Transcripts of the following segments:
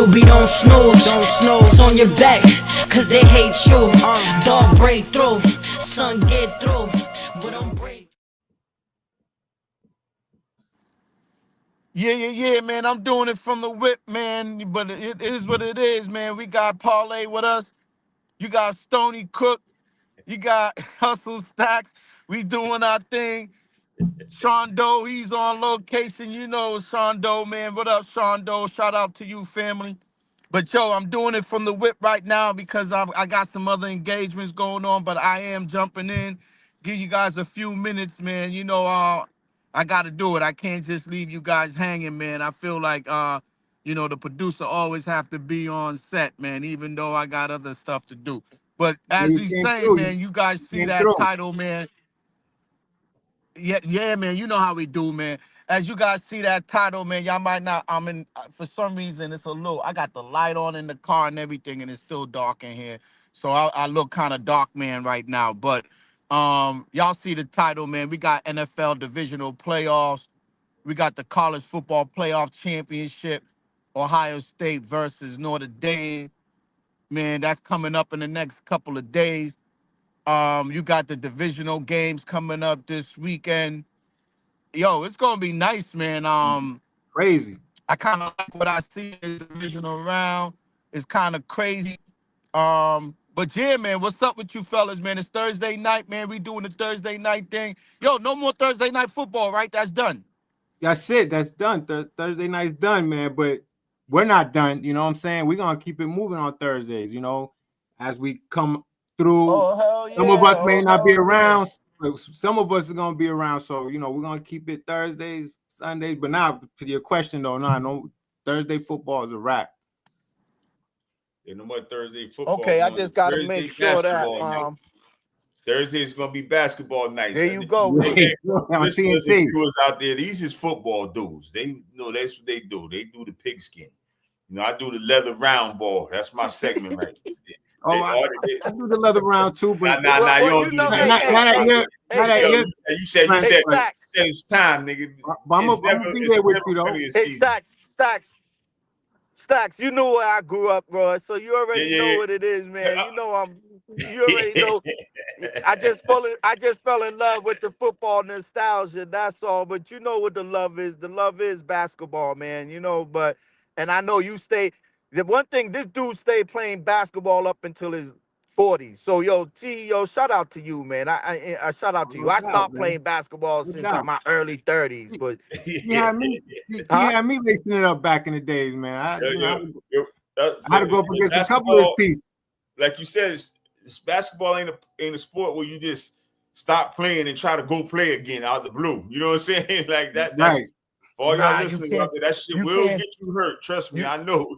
Newbie, don't snooze. It's on your back, cause they hate you. Dog break through, son get through. But I'm break. Yeah, man. I'm doing it from the whip, man. But it is what it is, man. We got Parlay with us. You got Stony Cook. You got Hustle Stacks. We doing our thing. Sean Doe, he's on location. You know Sean Doe, man. What up, Sean Doe? Shout out to you, family. But yo, I'm doing it from the whip right now because I got some other engagements going on, but I am jumping in. Give you guys a few minutes, man. You know, I got to do it. I can't just leave you guys hanging, man. I feel like, you know, the producer always have to be on set, man, even though I got other stuff to do. But as You he's came saying, through. man, you guys see Came that through. title, man. Yeah, man. You know how we do, man. As you guys see that title, man, y'all might not. I'm in. For some reason, it's a little. I got the light on in the car and everything, and it's still dark in here, so I look kind of dark, man, right now. But y'all see the title, man. We got NFL divisional playoffs. We got the college football playoff championship. Ohio State versus Notre Dame. Man, that's coming up in the next couple of days. You got the divisional games coming up this weekend. Yo, it's gonna be nice, man. Crazy. I kind of like what I see in the divisional round. It's kind of crazy. But yeah, man, what's up with you fellas, man? It's Thursday night, man. We doing the Thursday night thing. Yo, no more Thursday night football, right? That's done. That's it. That's done. Thursday night's done, man. But we're not done. You know what I'm saying? We're gonna keep it moving on Thursdays. You know, as we come through. Oh hell Some of yeah! us may Oh not be hell yeah! around. But some of us are gonna be around. So you know, we're gonna keep it Thursdays, Sundays. But now, to your question though, no Thursday football is a wrap. Yeah, no more Thursday football. Okay, I Going to just gotta Thursday make sure that basketball night. Thursday is going to be basketball night. there So, you go. hey, On listeners and TNT. viewers out there, these is football dudes. They know that's what they do. They do the pigskin. You know, I do the leather round ball. That's my segment right there. Oh, I do the leather round too, but Nah, Well, you don't you do know, the not that you're, not that Yo, you're. you said Right, hey, right. Stacks. it's time, nigga. But I'm gonna be there with you though. Plenty of Hey, season. Stacks, you know where I grew up, bro. So you already know Yeah. what it is, man. You know you already know. I just fell in love with the football nostalgia. That's all. But you know what the love is. The love is basketball, man. You know, and I know you stay. The one thing, this dude stayed playing basketball up until his 40s. So shout out to you, man. I shout out to you. No I doubt, stopped man. playing basketball No since doubt. my early 30s, but He had me. He huh? had me lacing it up back in the days, man. I had to go up against a couple of his Basketball, teams. like you said, it's basketball ain't a sport where you just stop playing and try to go play again out of the blue. You know what I'm saying? Like that. That's Right. for all y'all Nah, listening out there. That shit you will can't. get you hurt. Trust me, You I know.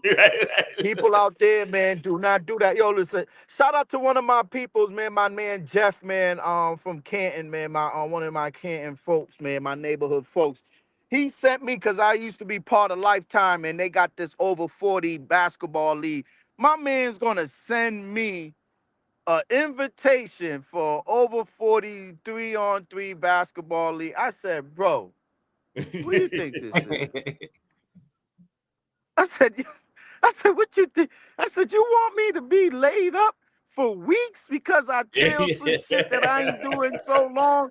people out there, man, do not do that. Yo, listen. Shout out to one of my peoples, man. My man Jeff, man, from Canton, man. My one of my Canton folks, man. My neighborhood folks. He sent me because I used to be part of Lifetime, and they got this over 40 basketball league. My man's gonna send me an invitation for over 40 3-on-3 basketball league. I said, bro, what do you think this is? I said, what you think? I said, you want me to be laid up for weeks because I tell some shit that I ain't doing so long?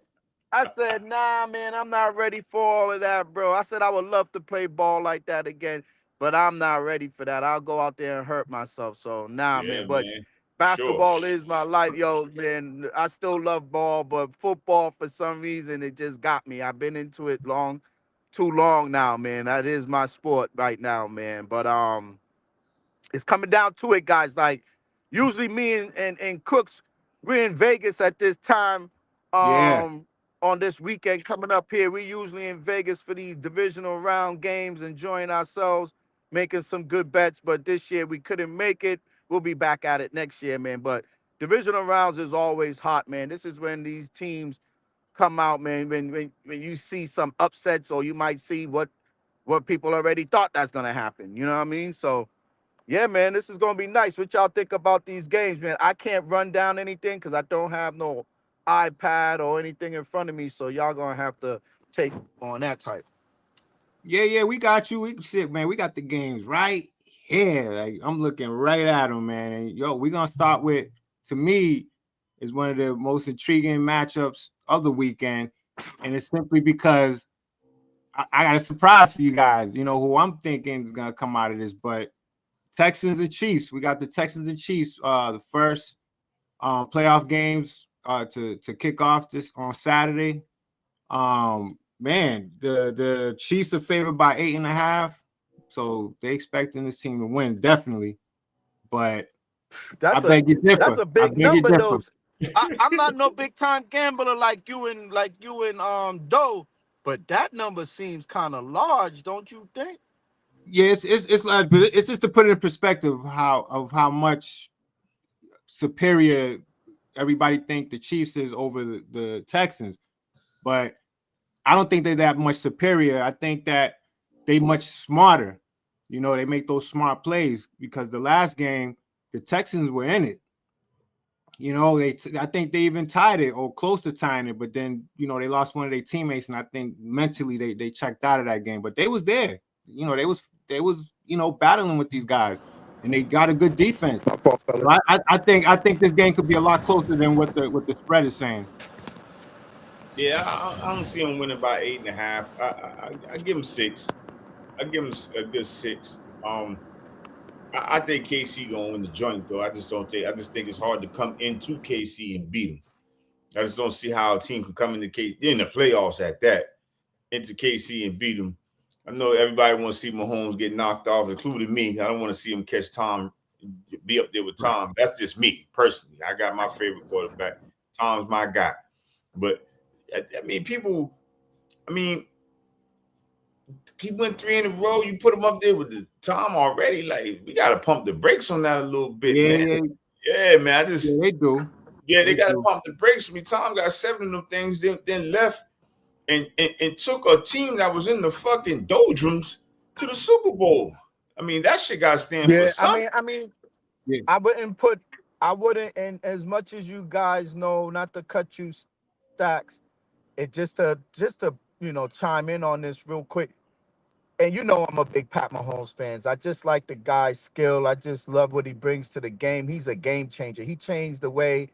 I said, nah, man, I'm not ready for all of that, bro. I said, I would love to play ball like that again, but I'm not ready for that. I'll go out there and hurt myself. So, nah, Yeah, man. But man. Sure. basketball is my life, yo, man. I still love ball, but football, for some reason, it just got me. I've been into it too long now, man. That is my sport right now, man. But it's coming down to it, guys. Like usually me and Cooks, we're in Vegas at this time. Yeah. On this weekend coming up here. We usually in Vegas for these divisional round games, enjoying ourselves, making some good bets. But this year we couldn't make it. We'll be back at it next year, man. But divisional rounds is always hot, man. This is when these teams come out, man. When you see some upsets, or you might see what people already thought that's gonna happen. You know what I mean? So yeah, man, this is gonna be nice. What y'all think about these games, man? I can't run down anything because I don't have no iPad or anything in front of me. So y'all gonna have to take on that type. Yeah, we got you. We can sit, man. We got the games right Yeah, like I'm looking right at him, man. And yo, we're gonna start with, to me, is one of the most intriguing matchups of the weekend, and it's simply because I got a surprise for you guys. You know who I'm thinking is gonna come out of this, but Texans and Chiefs. We got the Texans and Chiefs, the first playoff games to kick off this on Saturday. Man, the Chiefs are favored by 8.5, so they expecting this team to win definitely. But I beg you differ. That's a big I beg you number, differ. though. I'm not no big time gambler like you and Doe, but that number seems kind of large, don't you think? Yeah, it's like, but it's just to put it in perspective how much superior everybody think the Chiefs is over the Texans, but I don't think they're that much superior. I think that they much smarter. You know, they make those smart plays because the last game the Texans were in it. You know, I think they even tied it or close to tying it, but then you know they lost one of their teammates, and I think mentally they checked out of that game. But they was there. You know, they was battling with these guys, and they got a good defense. So I think this game could be a lot closer than what the spread is saying. Yeah, I don't see them winning by 8.5. I give them 6. I give them a good 6. I think KC gonna win the joint though. I just think it's hard to come into KC and beat them. I just don't see how a team can come into KC in the playoffs at that into KC and beat them. I know everybody wants to see Mahomes get knocked off, including me. I don't want to see him catch Tom, be up there with Tom. That's just me personally. I got my favorite quarterback. Tom's my guy. But I mean, people. I mean, he went 3 in a row. You put him up there with the Tom already. Like, we gotta pump the brakes on that a little bit, man. Yeah, man. They do. Yeah, they gotta pump the brakes. I mean, Tom got 7 of them things, then left and took a team that was in the fucking doldrums to the Super Bowl. I mean, that shit got to stand for something. I mean, I wouldn't, and as much as you guys know, not to cut you stacks, it just to chime in on this real quick. And you know I'm a big Pat Mahomes fan. I just like the guy's skill. I just love what he brings to the game. He's a game changer. He changed the way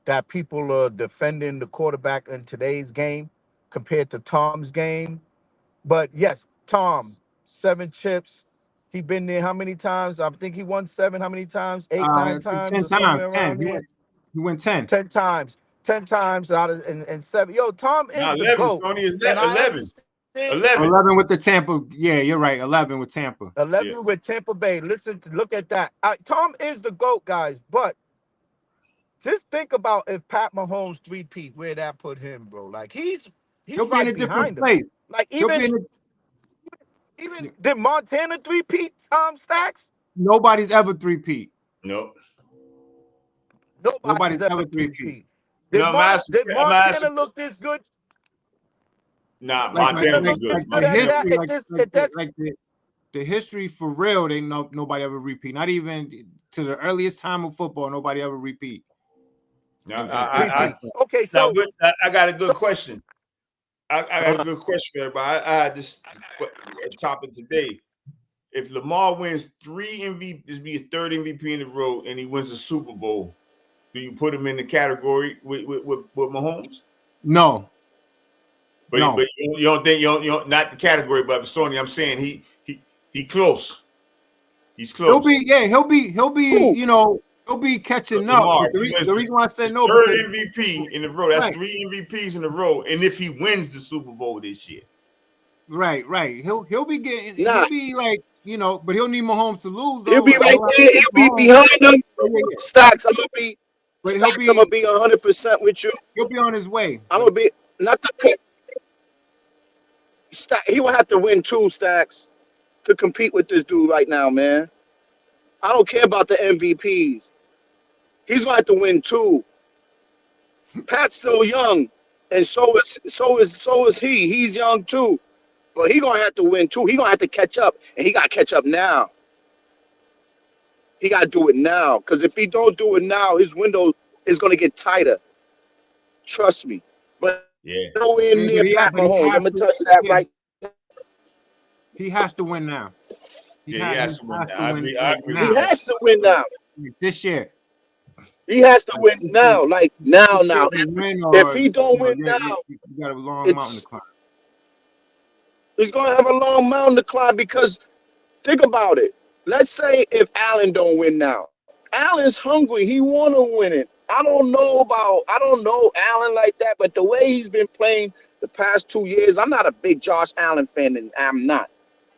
that people are defending the quarterback in today's game compared to Tom's game. But yes, Tom, 7 chips. He been there how many times? I think he won 7. How many times? 8, 9 times? 10 or somewhere times. around 10. here. He went 10. 10 times. 10 times out of and 7. Yo, Tom is 11, the GOAT. Stoney is And 11. 11. 11 with the Tampa. Yeah, you're right. 11 with Tampa. 11 with Tampa Bay. Look at that. Tom is the GOAT, guys. But just think about if Pat Mahomes 3-peat, where that put him, bro. Like he'll be in a different place. Like even did Montana 3-peat Stacks? Nobody's ever 3-peat. Nope. Nobody's ever 3-peat. Did Montana look this good? Nah, Montana was good. The history for real, nobody ever repeat. Not even to the earliest time of football, nobody ever repeat. Okay, so I got a good question. I got a good question for everybody. I had this topic today. If Lamar wins 3 MVP, this be his 3rd MVP in a row, and he wins the Super Bowl, do you put him in the category with Mahomes? No. But you don't think you don't not the category, but Stoney, I'm saying he close. He's close. He'll be he'll be catching up. The reason why I said no, 3rd MVP in a row. That's 3 MVPs in a row. And if he wins the Super Bowl this year. Right. He'll be getting he'll be like, but he'll need Mahomes to lose. He'll be right there. He'll be behind them. Stacks, I'm gonna be 100% with you. He'll be on his way. I'm gonna be not the cut. He will have to win 2 Stacks to compete with this dude right now, man. I don't care about the MVPs. He's going to have to win 2. Pat's still young, and so is he. He's young too, but he's going to have to win 2. He's going to have to catch up, and he got to catch up now. He got to do it now, because if he don't do it now, his window is going to get tighter. Trust me. But nowhere near Pat Mahomes. I'm going to tell you that right now. He has to win now. Yeah, he has to win now. I agree He with that. has to win now. this year. He has to win now. Like now. This year to win, If or he don't win you now, got a long mountain to it's climb. he's gonna have a long mountain to climb because think about it. Let's say if Allen don't win now. Allen's hungry. He wanna win it. I don't know Allen like that, but the way he's been playing the past 2 years, I'm not a big Josh Allen fan, and I'm not.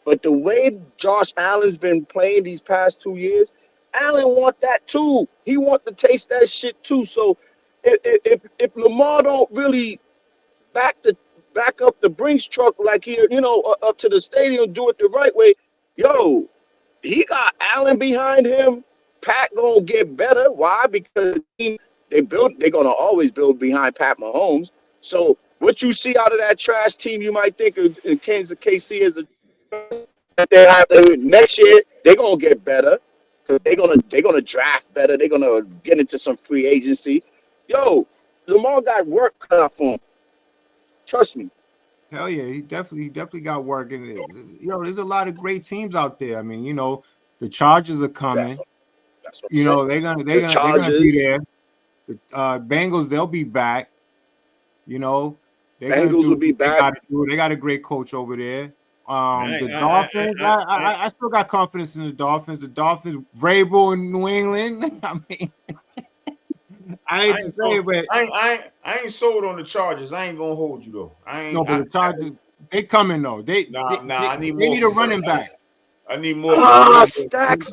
But the way Josh Allen's been playing these past 2 years, Allen want that too. He want to taste that shit too. So if Lamar don't really back the back up the Brinks truck like he, up to the stadium, do it the right way, yo, he got Allen behind him. Pat gonna get better. Why? Because they're gonna always build behind Pat Mahomes. So what you see out of that trash team, you might think of in Kansas KC as a they have next year they're gonna get better because they're gonna draft better. They're gonna get into some free agency. Yo, Lamar got work cut out for him. Trust me. Hell yeah, he definitely got work in it. There's a lot of great teams out there. I mean, the Chargers are coming. That's what I'm saying. They're gonna be there. The Bengals, they'll be back. They're Bengals will be back. They got a great coach over there. The Dolphins, I still got confidence in the Dolphins. The Dolphins, Vrabel in New England. I mean, I ain't sold on the Chargers. I ain't gonna hold you though. The Chargers, they coming though. I need more. They need a running back. I need more. Stacks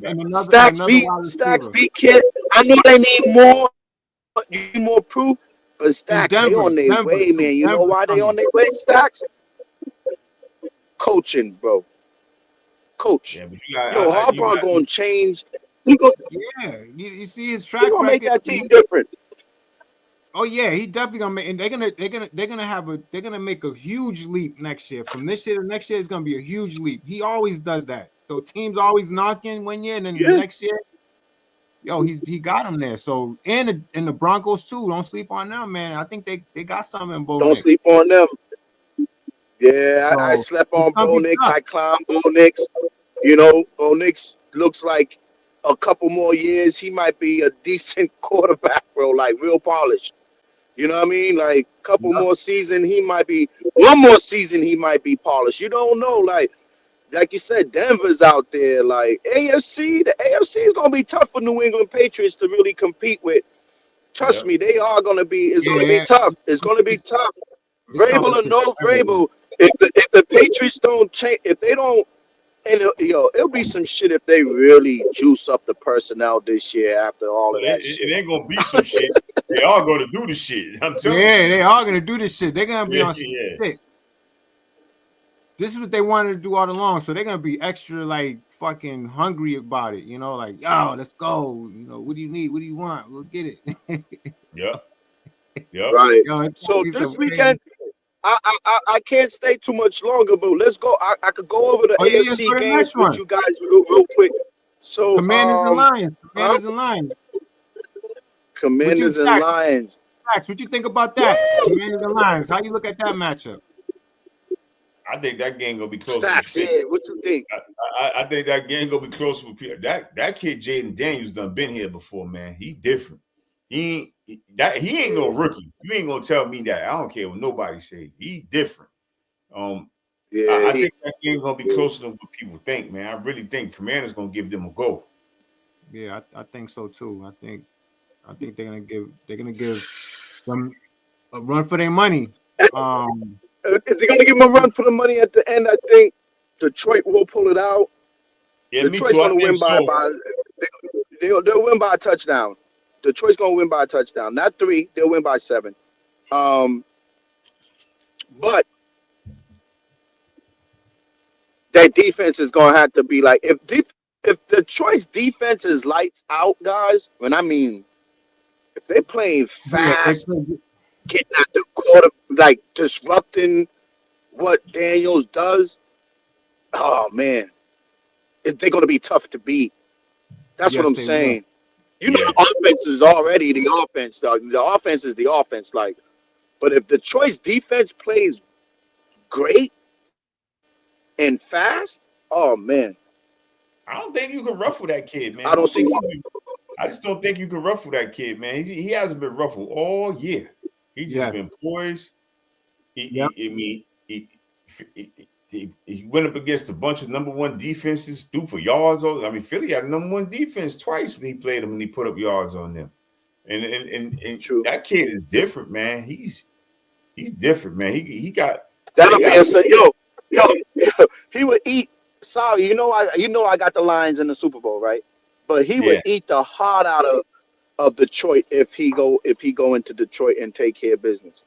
beat Kid. I know they need more. You need more proof, but Stacks, they on their way, man. You know why they on their way, Stacks? Coaching, bro. Coach. Yeah, Harbaugh gonna change. You see his track record. He gonna make that team different. Oh yeah, he definitely gonna make. And they're gonna make a huge leap next year. From this year to next year, it's gonna be a huge leap. He always does that. So teams always knocking one year, and then the next year, he got him there. So and the Broncos too. Don't sleep on them, man. I think they got something in Bo Don't Nix. sleep on them. Yeah, so, I slept on Bo Nix. I climbed Bo Nix. Bo Nix looks like a couple more years, he might be a decent quarterback, bro, like real polished. You know what I mean? Like couple more season, one more season, he might be polished. You don't know, like you said, Denver's out there. Like the AFC is gonna be tough for New England Patriots to really compete with. Trust me, they are gonna be. It's gonna be tough. It's gonna be tough. Vrabel or no Vrabel, if the Patriots don't change, if they don't, and it'll be some shit if they really juice up the personnel this year after all of that shit. It ain't gonna be some shit. They are gonna do the shit. I'm telling you. Yeah, they are gonna do this shit. They're gonna be on some shit. This is what they wanted to do all along, so they're gonna be extra like fucking hungry about it. Like let's go. What do you need? What do you want? We'll get it. Yeah. Right. So this weekend, I can't stay too much longer, but let's go. I could go over the AFC games with you guys real quick. So Commanders and Lions. Commanders and Lions. Max, what you think about that? Commanders and Lions. How you look at that matchup? I think that game gonna be close. Stacks, what you think? I think that game gonna be close with people. That kid Jaden Daniels done been here before, man. He different. He ain't no rookie. You ain't gonna tell me that. I don't care what nobody say. He different. I think that game gonna be closer than what people think, man. I really think Commanders gonna give them a go. Yeah, I think so too. I think they're gonna give them a run for their money. If they're gonna give them a run for the money at the end, I think Detroit will pull it out. Yeah, Detroit's gonna win by they'll win by a touchdown. Detroit's gonna win by a touchdown, not 3. They'll win by 7. But that defense is gonna have to be like if Detroit's defense is lights out, guys. When I mean, if they're playing fast, getting at the quarter, like disrupting what Daniels does. Oh man, they're gonna be tough to beat. That's what I'm saying. The offense is already the offense. The offense is the offense. Like, but if Detroit's defense plays great and fast, oh man, I don't think you can ruffle that kid, man. I don't see. I just don't think you can ruffle that kid, man. He hasn't been ruffled all year. He's just been poised. He went up against a bunch of number one defenses, threw for yards. I mean, Philly had number one defense twice when he played them and he put up yards on them. And True. That kid is different, man. He's different, man. He got that'll be yo, he would eat. Sorry, you know I got the Lions in the Super Bowl, right? But he would eat the heart out of Detroit if he go into Detroit and take care of business.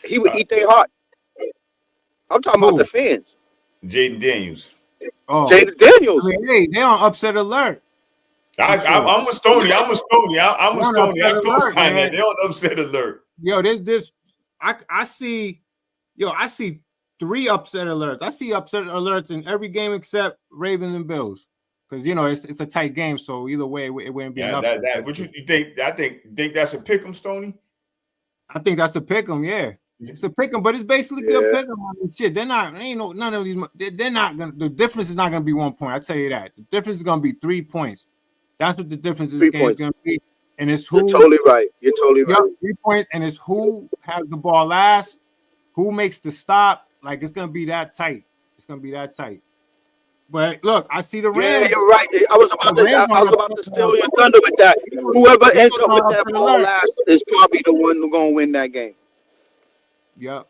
He would eat their heart. I'm talking about the fans. Jaden Daniels. Oh, Jaden Daniels. I mean, hey, they on upset alert. I'm a Stoney. I co-sign that. They're on upset alert. Yo, I see 3 upset alerts. I see upset alerts in every game except Ravens and Bills. Because it's a tight game, so either way it wouldn't be enough. What you think? I think that's a pick 'em, Stoney. I think that's a pick 'em, yeah. It's a pick 'em, but it's basically good pick 'em. I mean, shit, they're not. None of these. They're not gonna. The difference is not gonna be 1 point. I tell you that. The difference is gonna be 3 points. That's what the difference is. Game is gonna be, and it's who. You're totally right. 3 points, and it's who has the ball last, who makes the stop. Like it's gonna be that tight. It's gonna be that tight. But look, I see the Rams. Yeah, you're right. I was about to steal your thunder with that. Whoever ends up with that ball last is probably the one who's gonna win that game. Yep.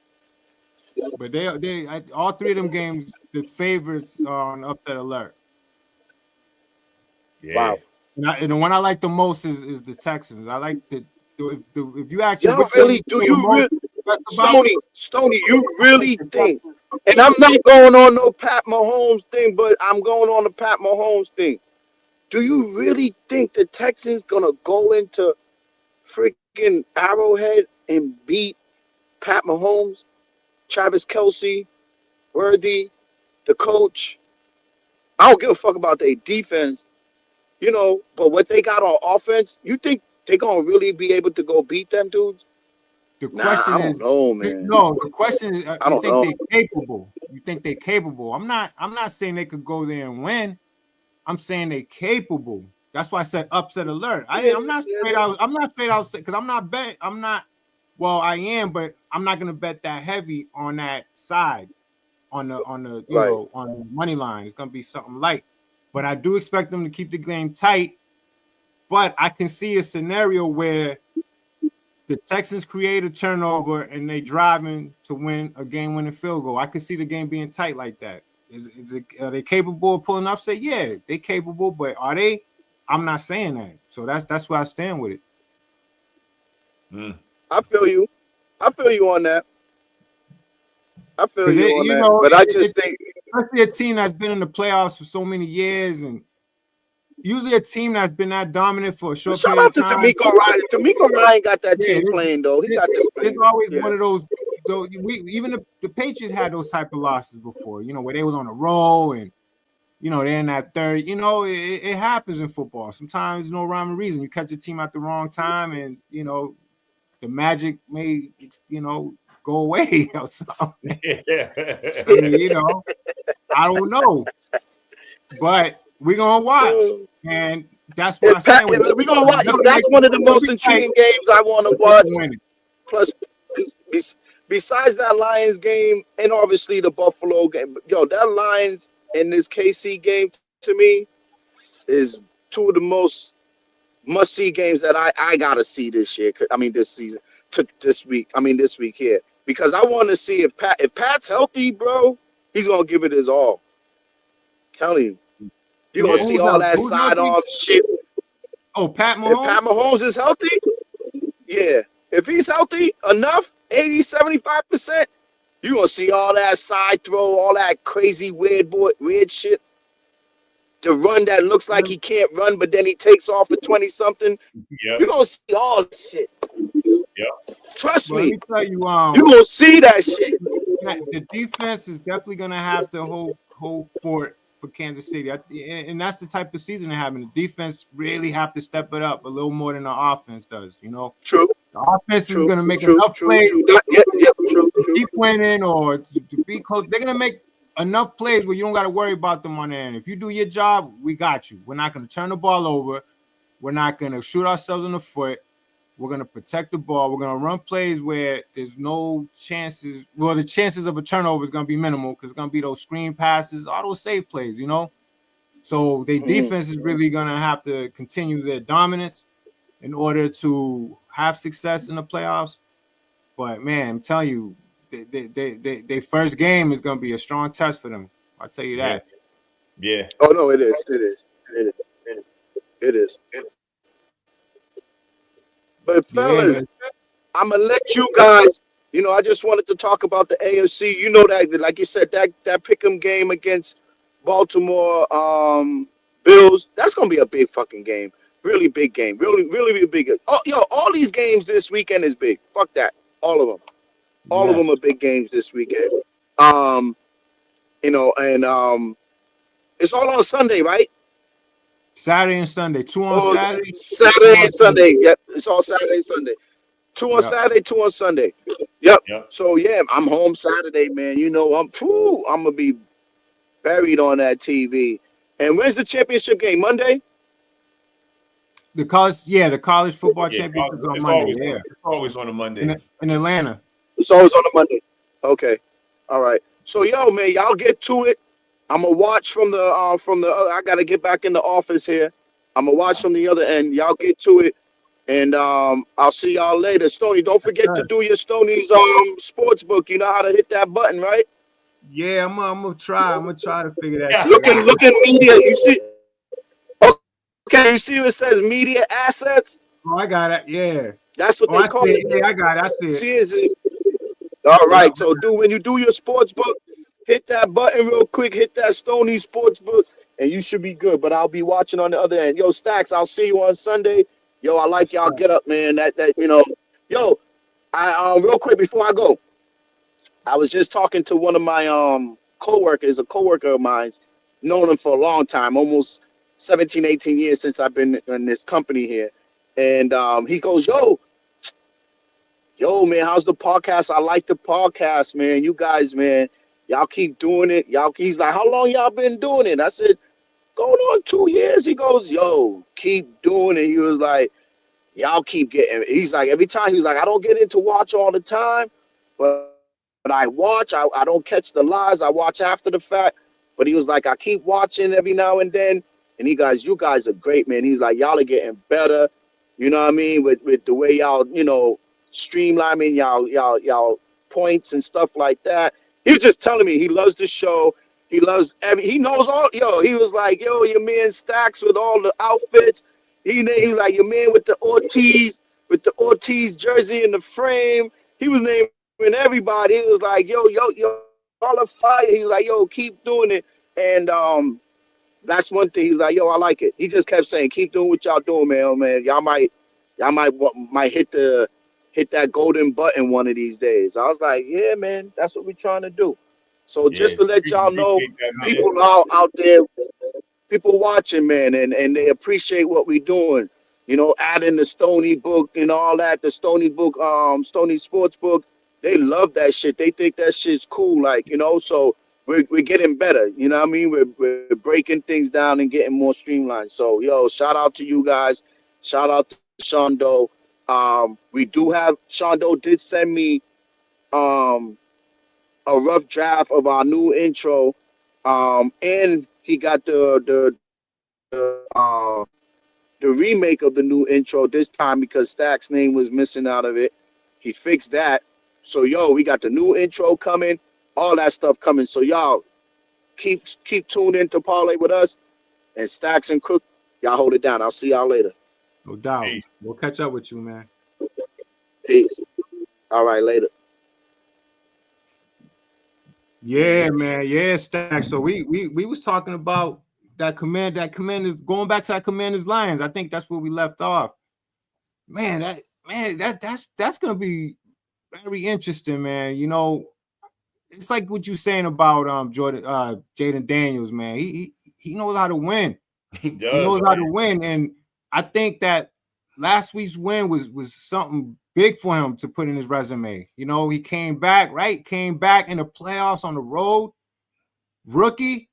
But they all 3 of them games, the favorites are on upset alert. Yeah. Wow. And the one I like the most is the Texans. I like if you ask me, Stoney, you really think? And I'm not going on no Pat Mahomes thing, but I'm going on the Pat Mahomes thing. Do you really think the Texans gonna go into freaking Arrowhead and beat Pat Mahomes, Travis Kelce, Worthy, the coach? I don't give a fuck about their defense, but what they got on offense, you think they're gonna really be able to go beat them dudes? The question I don't know, man. No, the question is, I don't know. They're capable? You think they're capable? I'm not saying they could go there and win. I'm saying they're capable. That's why I said upset alert. I'm not straight out. I'm not straight out because I'm not bet. I'm not. Well, I am, but I'm not gonna bet that heavy on that side, on the on the money line. It's gonna be something light. But I do expect them to keep the game tight. But I can see a scenario where the Texans create a turnover and they driving to win a game-winning field goal. I can see the game being tight like that. Are they capable of pulling upset? Yeah, they capable, but are they? I'm not saying that. So that's where I stand with it. I feel you on that. I feel you on that. But I just think, especially a team that's been in the playoffs for so many years, and usually a team that's been that dominant for a short period of time. Shout out to D'Amico Ryan. D'Amico Ryan got that team playing, though. He got them playing. It's always one of those. Even the Patriots had those type of losses before, where they was on a roll and, they're in that third. It happens in football. Sometimes no rhyme or reason. You catch a team at the wrong time, and the magic may go away or something. I mean, I don't know, but we're gonna watch, and that's what we're gonna watch. That's one of the most intriguing games I want to watch. Plus, besides that Lions game, and obviously the Buffalo game, that Lions and this KC game to me is 2 of the most must-see games that I gotta see this year. I mean, this season, this week here, because I want to see if Pat's healthy, bro. He's gonna give it his all. I'm telling you. You're going to see all that sidearm shit. Oh, Pat Mahomes? If Pat Mahomes is healthy, yeah. If he's healthy enough, 80, 75%, you're going to see all that side throw, all that crazy weird shit. The run that looks like he can't run, but then he takes off for 20-something. Yeah. You're going to see all this shit. Yeah. Trust me. Let me tell you, you're going to see that shit. The defense is definitely going to have to hold fort for Kansas City, and that's the type of season they're having. The defense really have to step it up a little more than the offense does. True. The offense is going to make enough plays to keep winning or to be close. They're going to make enough plays where you don't got to worry about them on the end. If you do your job, we got you. We're not going to turn the ball over. We're not going to shoot ourselves in the foot. We're going to protect the ball. We're going to run plays where there's no chances. Well, the chances of a turnover is going to be minimal because it's going to be those screen passes, all those safe plays, you know? So their defense is really going to have to continue their dominance in order to have success in the playoffs. But, man, I'm telling you, their first game is going to be a strong test for them. I'll tell you that. Yeah. Oh, no, it is. It is. It is. It is. But fellas, I'm gonna let you guys. You know, I just wanted to talk about the AFC. You know that, like you said, that pick'em game against Baltimore Bills. That's gonna be a big fucking game. Really big game. Really big. Oh, yo, all these games this weekend is big. Fuck that. All of them. All of them are big games this weekend. You know, and it's all on Sunday, right? Saturday and Sunday. 2 on Saturday. Saturday and Sunday. Yep, it's all Saturday and Sunday. 2 on Saturday, 2 on Sunday. Yep. So yeah, I'm home Saturday, man. You know, I'm gonna be buried on that TV. And when's the championship game? Monday? The college football championship on Monday. It's always on a Monday in Atlanta. It's always on a Monday. Okay. All right. So yo, man, y'all get to it. I'm gonna watch from the other. I gotta get back in the office here. I'm gonna watch from the other end. Y'all get to it, and I'll see y'all later. Stony, don't forget to do your Stoney's sports book. You know how to hit that button, right? Yeah, I'm gonna try. I'm gonna try to figure that out. Look in media. You see? Okay, you see what it says media assets? Oh, I got it. Yeah. That's what they call it. Yeah, I got it. I see it. See it? All right. So when you do your sports book, hit that button real quick, hit that Stony sports book, and you should be good. But I'll be watching on the other end. Yo, Stacks, I'll see you on Sunday. Yo, I like y'all get up, man. That you know. Yo, I real quick before I go, I was just talking to one of my coworkers, a coworker of mine, known him for a long time, almost 17, 18 years since I've been in this company here. And he goes, yo, man, how's the podcast? I like the podcast, man. You guys, man, y'all keep doing it. He's like, how long y'all been doing it? I said, going on 2 years. He goes, yo, keep doing it. He was like, y'all keep getting it. He's like, every time, he's like, I don't get into watch all the time, but I watch. I don't catch the lives. I watch after the fact. But he was like, I keep watching every now and then. And you guys are great, man. He's like, y'all are getting better. You know what I mean? With the way y'all, you know, streamlining y'all points and stuff like that. He was just telling me he loves the show. He knows all. Yo, he was like, yo, your man Stacks with all the outfits. He's like, your man with the Ortiz jersey in the frame. He was naming everybody. He was like, yo, all a fire. He's like, yo, keep doing it. And that's one thing. He's like, yo, I like it. He just kept saying, keep doing what y'all doing, man. Oh, man, y'all might hit that golden button one of these days. I was like, yeah, man, that's what we're trying to do. So just to let y'all know, people out there, people watching, man, and they appreciate what we're doing. You know, adding the Stony book and all that, the Stony book, Stony sports book. They love that shit. They think that shit's cool, like, you know, so we're getting better. You know what I mean? We're breaking things down and getting more streamlined. So, yo, shout out to you guys. Shout out to Shondo. We do have, Shondo did send me a rough draft of our new intro. And he got the remake of the new intro this time because Stack's name was missing out of it. He fixed that. So, yo, we got the new intro coming, all that stuff coming. So, y'all keep tuned in to Parlay with us, and Stacks and Crook, y'all hold it down. I'll see y'all later. No doubt. We'll catch up with you, man. Peace. All right, later. Yeah, man. Yeah, Stacks. So we was talking about that Commanders, going back to that Commanders Lions. I think that's where we left off. That's gonna be very interesting, man. You know, it's like what you're saying about Jaden Daniels, man. He knows how to win. He knows how to win, and I think that last week's win was something big for him to put in his resume. You know, he came back in the playoffs on the road. rookie,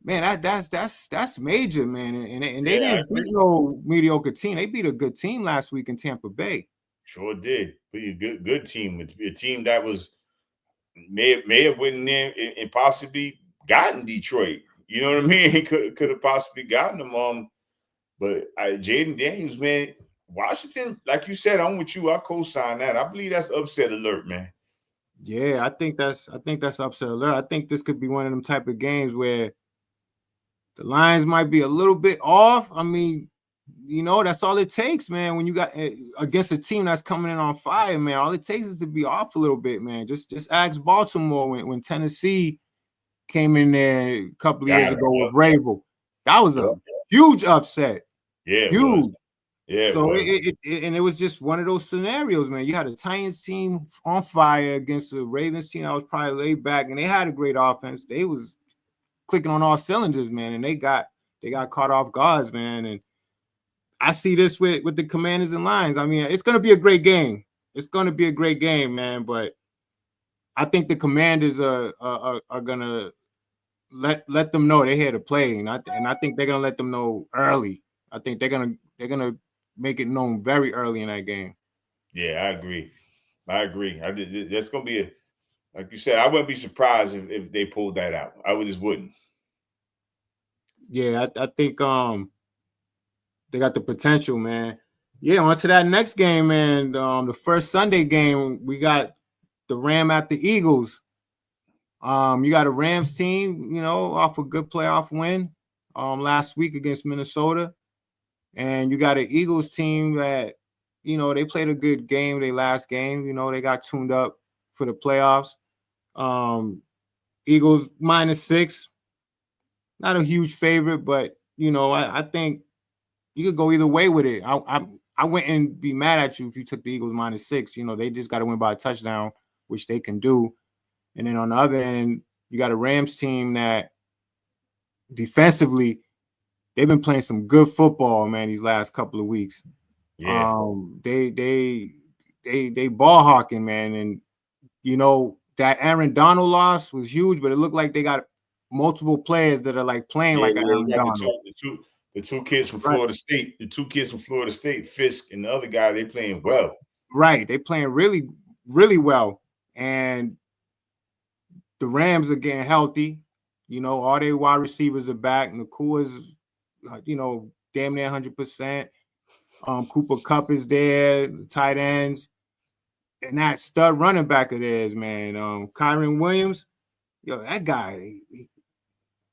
man, that's major, man. And they Yeah, I didn't beat agree. no mediocre team. They beat a good team last week in Tampa Bay. Sure did. Be a good team. A team that was may have went in there and possibly gotten Detroit. You know what I mean? Could have possibly gotten them. But Jaden Daniels, man, Washington, like you said, I'm with you. I co-sign that. I believe that's upset alert, man. Yeah, I think that's upset alert. I think this could be one of them type of games where the lines might be a little bit off. I mean, that's all it takes, man. When you got against a team that's coming in on fire, man, all it takes is to be off a little bit, man. Just ask Baltimore when Tennessee came in there a couple of years ago with Vrabel. That was a huge upset. Yeah, it huge. was. Yeah, So it was just one of those scenarios, man. You had a Titans team on fire against a Ravens team that was probably laid back, and they had a great offense. They was clicking on all cylinders, man, and they got caught off guards, man. And I see this with the Commanders and Lions. I mean, it's gonna be a great game. It's gonna be a great game, man. But I think the Commanders are gonna let them know they're here to play, and I think they're gonna let them know early. I think they're gonna make it known very early in that game. Yeah, I agree. That's gonna be like you said. I wouldn't be surprised if they pulled that out. I just wouldn't. Yeah, I think they got the potential, man. Yeah, on to that next game, man. The first Sunday game, we got the Ram at the Eagles. You got a Rams team, off a good playoff win last week against Minnesota. And you got an Eagles team that, they played a good game, their last game. They got tuned up for the playoffs. Eagles -6. Not a huge favorite, but, I think you could go either way with it. I wouldn't be mad at you if you took the Eagles -6. They just got to win by a touchdown, which they can do. And then on the other end, you got a Rams team that defensively, they've been playing some good football, man, these last couple of weeks. Yeah. They ball hawking, man. And, that Aaron Donald loss was huge, but it looked like they got multiple players that are like playing like Aaron Donald. The two kids from Florida State, Fisk and the other guy, they playing well. Right. They playing really, really well. And the Rams are getting healthy. All their wide receivers are back. Nakua's, damn near 100%. Cooper Kupp is there, the tight ends. And that stud running back of theirs, man. Kyron Williams, that guy,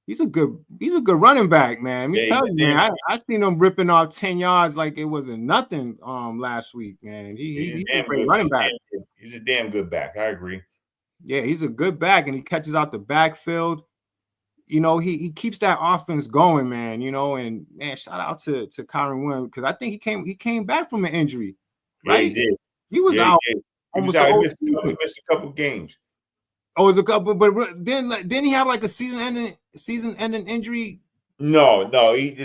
he's a good running back, man. Let me tell you, man. I seen him ripping off 10 yards like it wasn't nothing last week, man. He's a great running back. He's a damn good back. I agree. Yeah, he's a good back, and he catches out the backfield. He keeps that offense going, man. And man, shout out to Kyron Williams, because I think he came back from an injury. Right? Yeah, he did. He was out. He missed a couple games. Oh, it was a couple, but didn't he have like a season-ending injury? No, he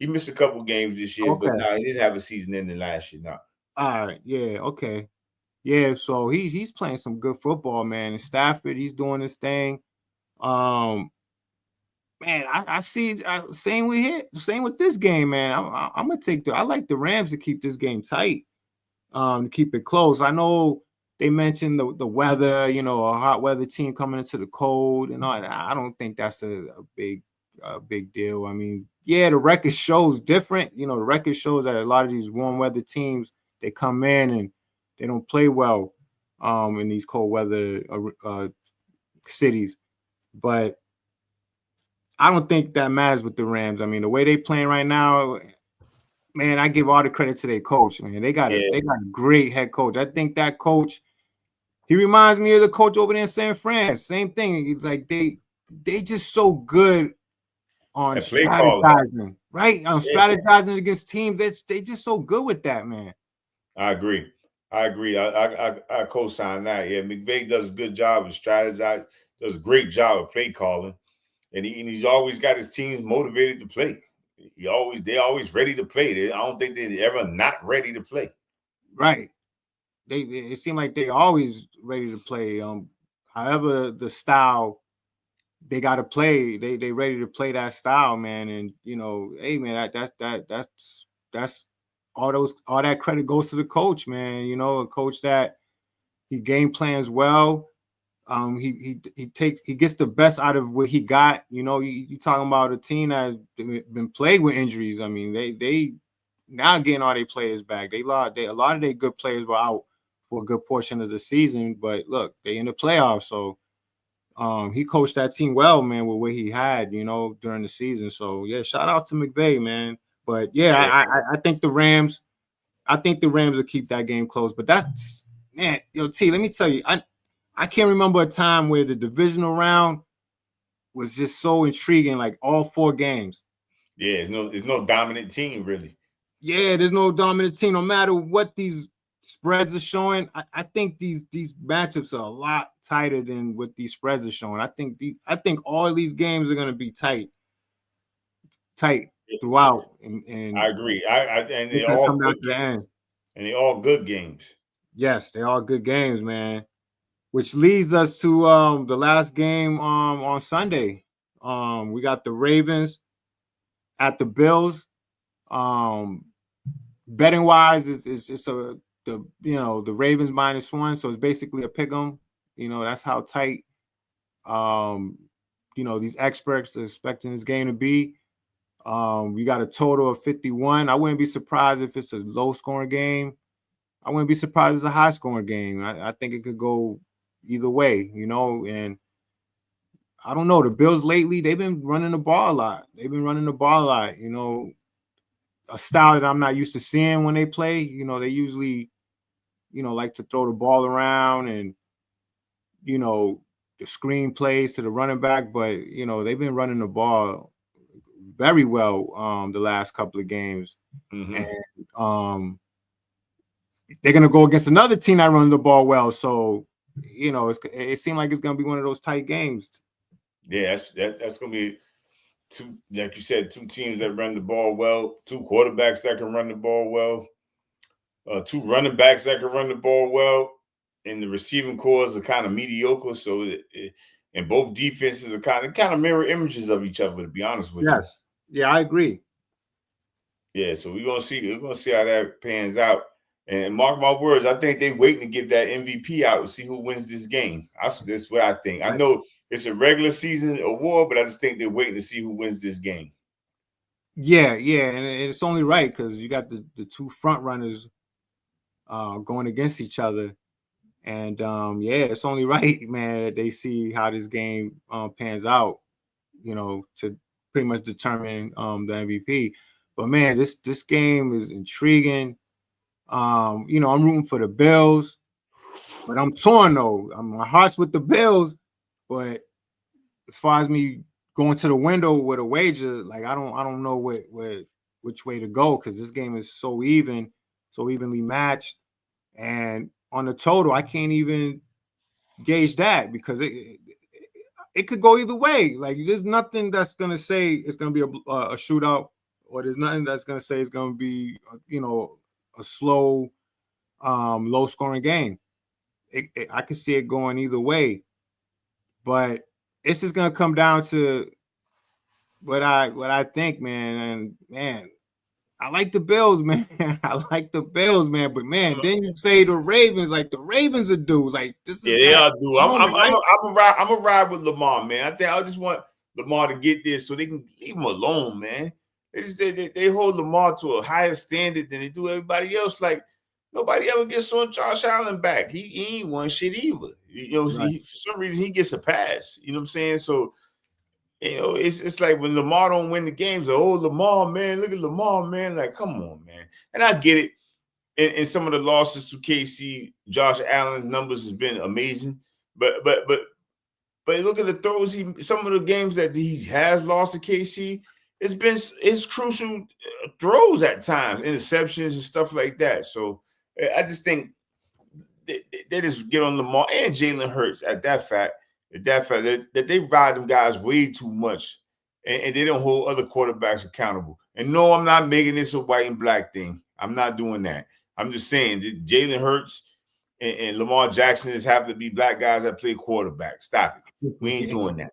missed a couple games this year, okay. But no, he didn't have a season-ending last year. No. All right, yeah, okay, yeah. So he's playing some good football, man. And Stafford, he's doing his thing. Man, I see. Same with this game, man. I'm gonna take I like the Rams to keep this game tight. To keep it close. I know they mentioned the weather, a hot weather team coming into the cold and all that. I don't think that's a big deal. I mean, yeah, the record shows different. The record shows that a lot of these warm weather teams, they come in and they don't play well in these cold weather cities. But I don't think that matters with the Rams. I mean, the way they playing right now, man, I give all the credit to their coach, man. They got a great head coach. I think that coach, he reminds me of the coach over there in San Fran. Same thing. It's like they just so good on strategizing, right? On strategizing against teams. They just so good with that, man. I agree. I co-sign that. Yeah, McVay does a good job of strategizing. Does a great job of play calling, and he's always got his teams motivated to play. They're always ready to play. I don't think they're ever not ready to play. Right. It seem like they're always ready to play. However the style they got to play. They ready to play that style, man. And hey, man, that's all that credit goes to the coach, man. A coach that he game plans well. He gets the best out of what he got. You talking about a team that's been plagued with injuries. I mean, they now getting all their players back. A lot of their good players were out for a good portion of the season, but look, they in the playoffs. So he coached that team well, man, with what he had, during the season. So yeah, shout out to McVay, man. But yeah, I think the Rams will keep that game close. But that's, man, T, let me tell you, I can't remember a time where the divisional round was just so intriguing, like all 4 games. Yeah, there's no dominant team, really. Yeah, there's no dominant team. No matter what these spreads are showing, I think these matchups are a lot tighter than what these spreads are showing. I think all these games are going to be tight throughout. And I agree. And they all all come down good to the end. And they all good games. Yes, they all good games, man. Which leads us to the last game on Sunday. We got the Ravens at the Bills. Betting wise, it's the Ravens -1, so it's basically a pick 'em. That's how tight these experts are expecting this game to be. We got a total of 51. I wouldn't be surprised if it's a low scoring game. I wouldn't be surprised if it's a high scoring game. I think it could go either way, and I don't know. The Bills lately, they've been running the ball a lot. A style that I'm not used to seeing when they play. They usually, like to throw the ball around and, the screen plays to the running back. But, they've been running the ball very well the last couple of games. Mm-hmm. And they're going to go against another team that runs the ball well. So, it seemed like it's going to be one of those tight games. Yeah, that's going to be two, like you said, 2 teams that run the ball well, 2 quarterbacks that can run the ball well, 2 running backs that can run the ball well, and the receiving cores are kind of mediocre. So, and both defenses are kind of mirror images of each other, to be honest with you. Yes, yeah, I agree. Yeah, so we're gonna see how that pans out. And mark my words, I think they're waiting to give that MVP out to see who wins this game. That's what I think. I know it's a regular season award, but I just think they're waiting to see who wins this game. Yeah, and it's only right because you got the 2 front runners going against each other. And it's only right, man, that they see how this game pans out, to pretty much determine the MVP. But man, this game is intriguing. I'm rooting for the Bills, but I'm torn though. My heart's with the Bills, but as far as me going to the window with a wager, like I don't know which way to go because this game is so evenly matched, and on the total, I can't even gauge that because it could go either way. Like there's nothing that's gonna say it's gonna be a shootout, or there's nothing that's gonna say it's gonna be a slow, low scoring game. I can see it going either way, but it's just gonna come down to what I think, man. And man, I like the Bills, man. But man, then you say the Ravens, like the Ravens are due. Like this is they are due. I'm a ride with Lamar, man. I think I just want Lamar to get this so they can leave him alone, man. They hold Lamar to a higher standard than they do everybody else. Like nobody ever gets on Josh Allen back. He ain't won shit either. Right. For some reason he gets a pass. You know what I'm saying? So it's like when Lamar don't win the games, like, oh Lamar, man, look at Lamar, man. Like, come on, man. And I get it. In some of the losses to KC, Josh Allen's numbers has been amazing. But look at the throws. Some of the games that he has lost to KC. It's crucial throws at times, interceptions and stuff like that. So I just think they just get on Lamar and Jalen Hurts at that fact that they ride them guys way too much, and they don't hold other quarterbacks accountable. And no, I'm not making this a white and black thing. I'm not doing that. I'm just saying that Jalen Hurts and Lamar Jackson just happen to be black guys that play quarterback. Stop it. We ain't doing that.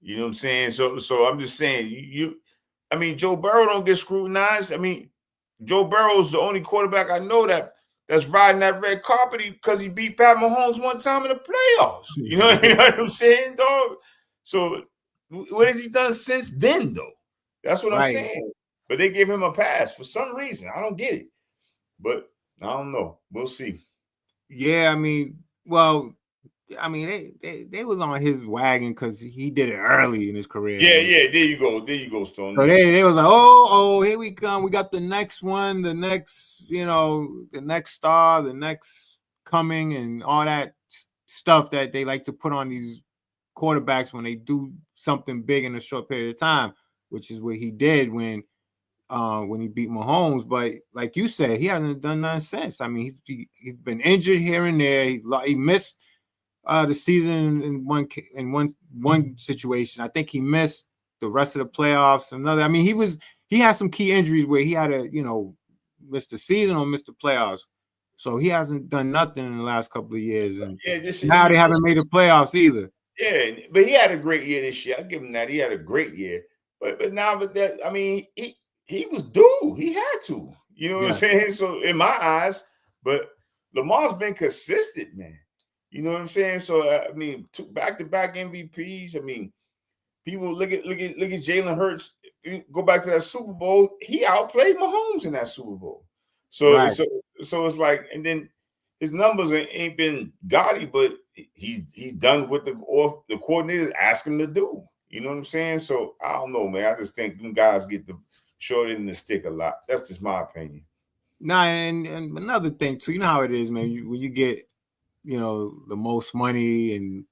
You know what I'm saying? So I'm just saying I mean, Joe Burrow don't get scrutinized. I mean, Joe Burrow is the only quarterback I know that's riding that red carpet because he beat Pat Mahomes one time in the playoffs. You know what I'm saying, dog? So what has he done since then, though? That's what I'm saying. But they give him a pass for some reason. I don't get it. But I don't know. We'll see. Yeah, I mean, well, I mean, they was on his wagon because he did it early in his career. Yeah. There you go, Stone. So they was like, oh, here we come. We got the next one, the next, the next star, the next coming, and all that stuff that they like to put on these quarterbacks when they do something big in a short period of time, which is what he did when he beat Mahomes. But like you said, he hasn't done nothing since. I mean, he's been injured here and there. He missed the season in one situation. I think he missed the rest of the playoffs. I mean, he had some key injuries where he had to miss the season or miss the playoffs. So he hasn't done nothing in the last couple of years, and now they haven't made the playoffs either. Yeah, but he had a great year this year. I give him that. He had a great year. But now with that, I mean, he was due. He had to. You know what I'm saying? So in my eyes, but Lamar's been consistent, man. You know what I'm saying? So I mean, back-to-back MVPs. I mean, people look at Jalen Hurts. Go back to that Super Bowl. He outplayed Mahomes in that Super Bowl. So it's like, and then his numbers ain't been gaudy, but he's done what the coordinators ask him to do. You know what I'm saying? So I don't know, man. I just think them guys get the short end of the stick a lot. That's just my opinion. Nah, and another thing too. You know how it is, man. When you get the most money in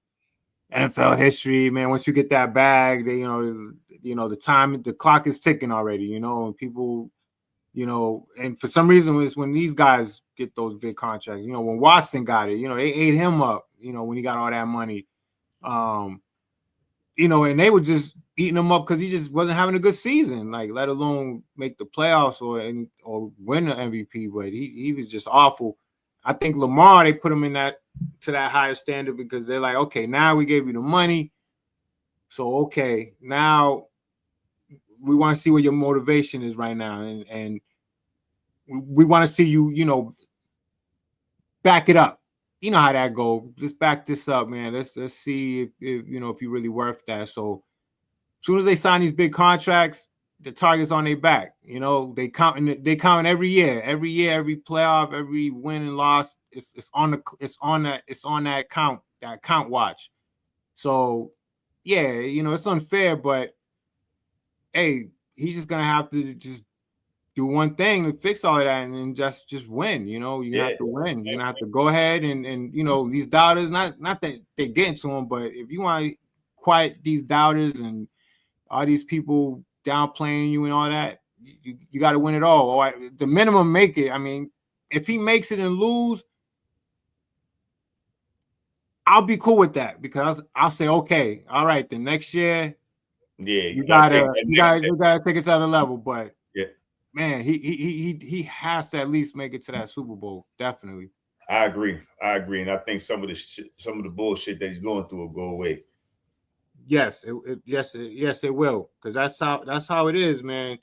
NFL history, man. Once you get that bag, they the clock is ticking already. And people, and for some reason, it's when these guys get those big contracts. When Watson got it, they ate him up. When he got all that money, and they were just eating him up because he just wasn't having a good season, like let alone make the playoffs or win the MVP. But he was just awful. I think Lamar, they put him to that higher standard because they're like, okay, now we gave you the money. So, okay, now we want to see what your motivation is right now. And we want to see you, back it up. You know how that goes. Just back this up, man. Let's see if you're really worth that. So as soon as they sign these big contracts, the target's on their back. They count every year, every playoff, every win and loss. It's on that count watch. So yeah, it's unfair, but hey, he's just gonna have to just do one thing to fix all of that and then just win. You have to win. You're gonna have to go ahead and these doubters, not that they get into them, but if you want to quiet these doubters and all these people downplaying you and all that, you got to win it all. Or the minimum, make it. I mean, if he makes it and lose, I'll be cool with that because I'll say, okay, all right, the next year, you gotta take it to another level. But man, he has to at least make it to that Super Bowl. Definitely. I agree, and I think some of the bullshit that he's going through will go away. Yes, it will, because that's how it is, man.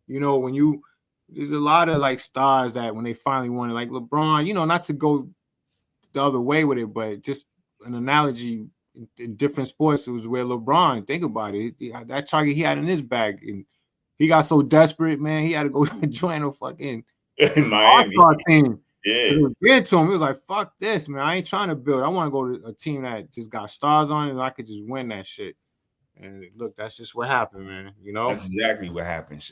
When there's a lot of like stars that when they finally won it, like LeBron, not to go the other way with it, but just an analogy in different sports, it was where LeBron, think about it, that target he had in his bag, and he got so desperate, man, he had to go join a fucking Miami team. Yeah. It was weird to him. He was like, fuck this, man. I ain't trying to build. I want to go to a team that just got stars on it and I could just win that shit. And look, that's just what happened, man. That's exactly what happens.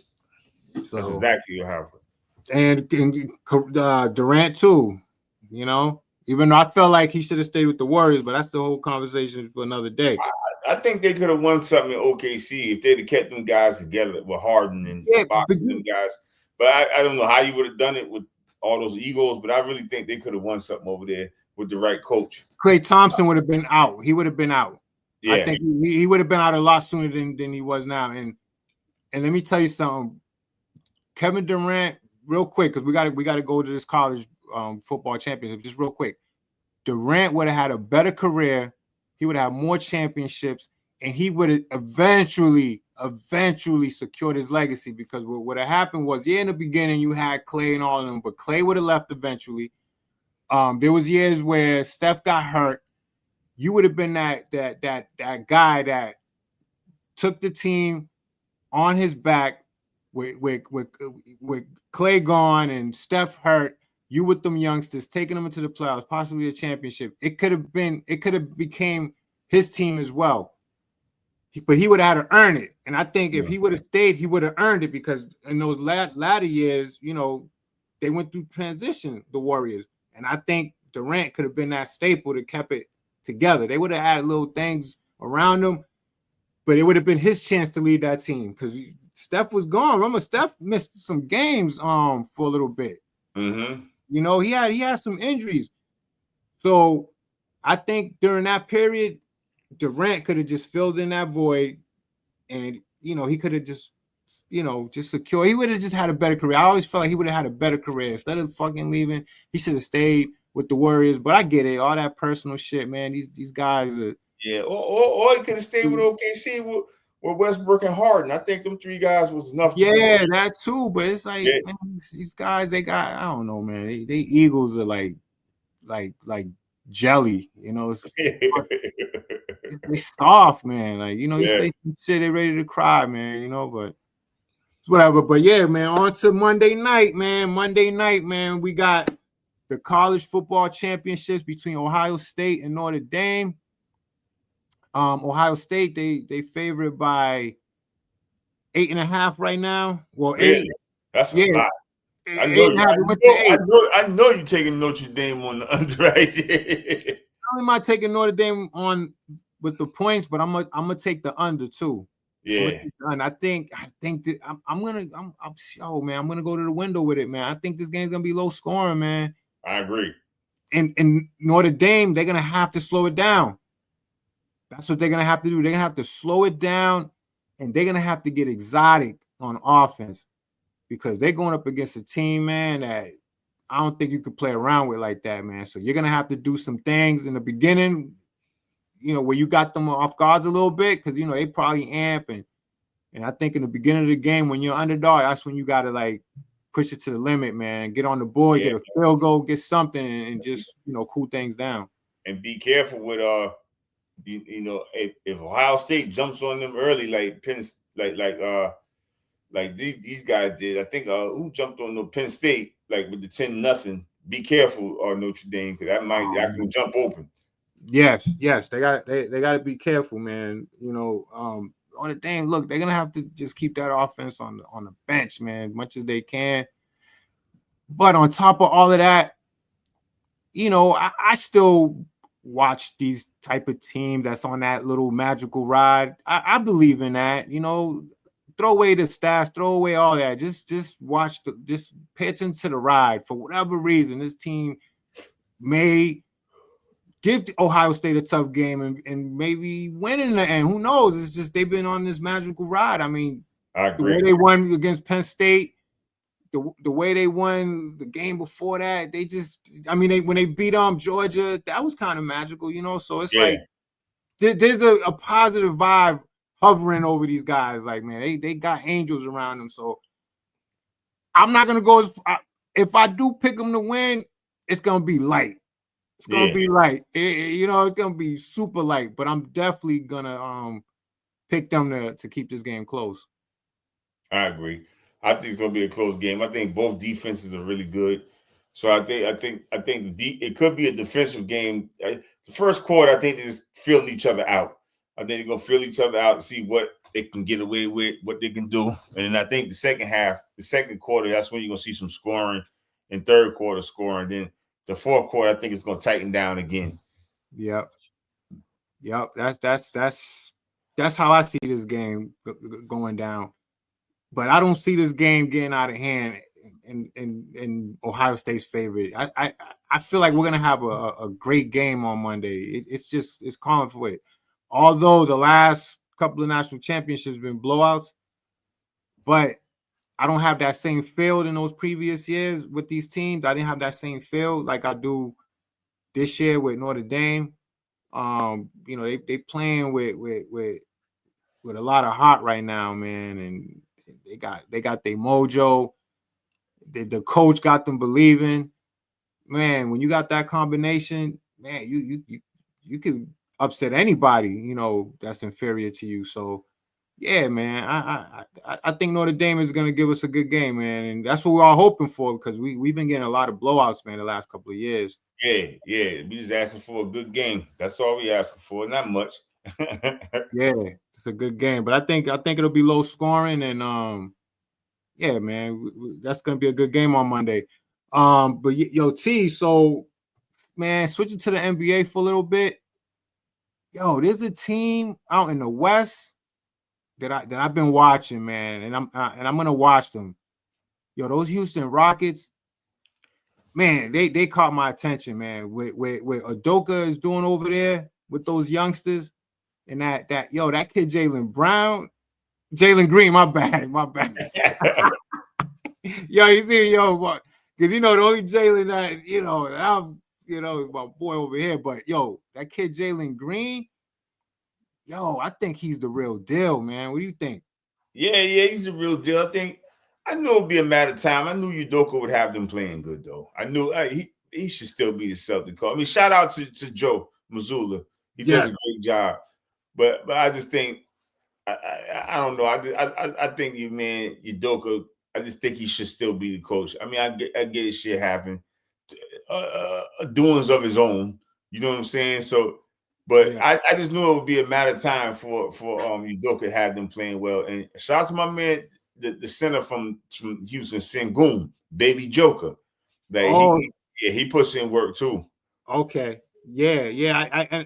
So, that's exactly what happened. And Durant too, even though I felt like he should have stayed with the Warriors, but that's the whole conversation for another day. I think they could have won something in OKC if they'd have kept them guys together with Harden and them guys. But I don't know how you would have done it with all those egos, but I really think they could have won something over there with the right coach. Klay Thompson would have been out. He would have been out. Yeah. I think he would have been out a lot sooner than he was now. And let me tell you something. Kevin Durant, real quick, because we got to go to this college football championship. Just real quick. Durant would have had a better career. He would have more championships, and he would have eventually secured his legacy, because what would have happened was, in the beginning you had Clay and all of them, but Clay would have left eventually. There was years where Steph got hurt. You would have been that guy that took the team on his back with Clay gone and Steph hurt. You with them youngsters, taking them into the playoffs, possibly a championship. It could have became his team as well. But he would have had to earn it. And I think if he would have stayed, he would have earned it, because in those latter years, they went through transition, the Warriors. And I think Durant could have been that staple that kept it together. They would have had little things around him, but it would have been his chance to lead that team, because Steph was gone. Remember, Steph missed some games for a little bit. Mm-hmm. He had some injuries. So I think during that period, Durant could have just filled in that void, and he could have just secure. He would have just had a better career. I always felt like he would have had a better career. Instead of fucking leaving, he should have stayed with the Warriors. But I get it, all that personal shit, man. These guys are or he could have stayed with OKC with Westbrook and Harden. I think them three guys was enough. Yeah, that too. But it's like, man, these guys, they got, I don't know, man. They Eagles are like jelly, they soft, man. Like, you say some shit, they ready to cry, man, but it's whatever. But yeah, man, on to Monday night, man. We got the college football championships between Ohio State and Notre Dame. Ohio State, they favored by 8.5 right now. Well, 8. That's a lot. I know you're taking Notre Dame on the under right there. I'm not taking Notre Dame on with the points, but I'm gonna take the under too. Yeah, and I think that I'm gonna go to the window with it, man. I think this game's gonna be low scoring, man. I agree. And Notre Dame, they're gonna have to slow it down. That's what they're gonna have to do. They're gonna have to slow it down, and they're gonna have to get exotic on offense, because they're going up against a team, man, that I don't think you could play around with like that, man. So you're gonna have to do some things in the beginning, where you got them off guards a little bit, because they probably amp, and I think in the beginning of the game, when you're underdog, that's when you gotta like push it to the limit, man. Get on the board, get a field goal, get something, and just cool things down. And be careful with if Ohio State jumps on them early, like Penn, like these guys did. I think who jumped on the Penn State like with the 10-0. Be careful, Notre Dame, because that might actually jump open. Yes, they got to be careful, man. Notre Dame, look, they're gonna have to just keep that offense on the bench, man, as much as they can. But on top of all of that, I still watch these type of teams that's on that little magical ride. I believe in that. Throw away the stats, throw away all that. Just watch just pay attention to the ride. For whatever reason, this team may give Ohio State a tough game and maybe win in the end. Who knows? It's just they've been on this magical ride. I mean, I agree. The way they won against Penn State, the way they won the game before that, when they beat Georgia, that was kind of magical, So it's like there's a positive vibe hovering over these guys. Like, man, they got angels around them. So I'm not gonna go. If I do pick them to win, it's gonna be light. It's gonna be light. It's gonna be super light. But I'm definitely gonna pick them to keep this game close. I agree. I think it's gonna be a close game. I think both defenses are really good. So I think it could be a defensive game. The first quarter, I think they're just feeling each other out. I think they're gonna feel each other out and see what they can get away with, what they can do. And then I think the second quarter, that's when you're gonna see some scoring, and third quarter scoring. Then the fourth quarter, I think it's gonna tighten down again. Yep. That's how I see this game going down. But I don't see this game getting out of hand in Ohio State's favor. I feel like we're gonna have a great game on Monday. It's calling for it. Although the last couple of national championships have been blowouts, but I don't have that same feel in those previous years with these teams. I didn't have that same feel like I do this year with Notre Dame. They playing with with a lot of heart right now, man, and they got their mojo. The coach got them believing. Man, when you got that combination, man, you could upset anybody, you know, that's inferior to you. So yeah, man, I think Notre Dame is gonna give us a good game, man, and that's what we're all hoping for because we've been getting a lot of blowouts, man, the last couple of years. Yeah. We just asking for a good game. That's all we asking for. Not much. Yeah, it's a good game, but I think it'll be low scoring and yeah, man, that's gonna be a good game on Monday. But yo, T, so man, switching to the NBA for a little bit. Yo, there's a team out in the West that I've been watching, man, and I'm gonna watch them. Yo, those Houston Rockets, man, they caught my attention, man. What Udoka is doing over there with those youngsters, and that kid Jalen Green, my bad. Yo, you see, what? Because the only Jalen that I'm, my boy over here, but yo, that kid Jalen Green, yo, I think he's the real deal, man. What do you think? Yeah, he's the real deal. I knew it'd be a matter of time. I knew Udoka would have them playing good, though. I knew he should still be the Celtic coach. I mean, shout out to Joe Mazzulla. He does a great job. But I just think I don't know. I think Udoka. I just think he should still be the coach. I mean, I get his shit happen, doings of his own. You know what I'm saying? So, but I just knew it would be a matter of time for Udoka to have them playing well. And shout out to my man, the center from Houston, Sengun, Baby Joker. That he puts in work too. Okay. Yeah.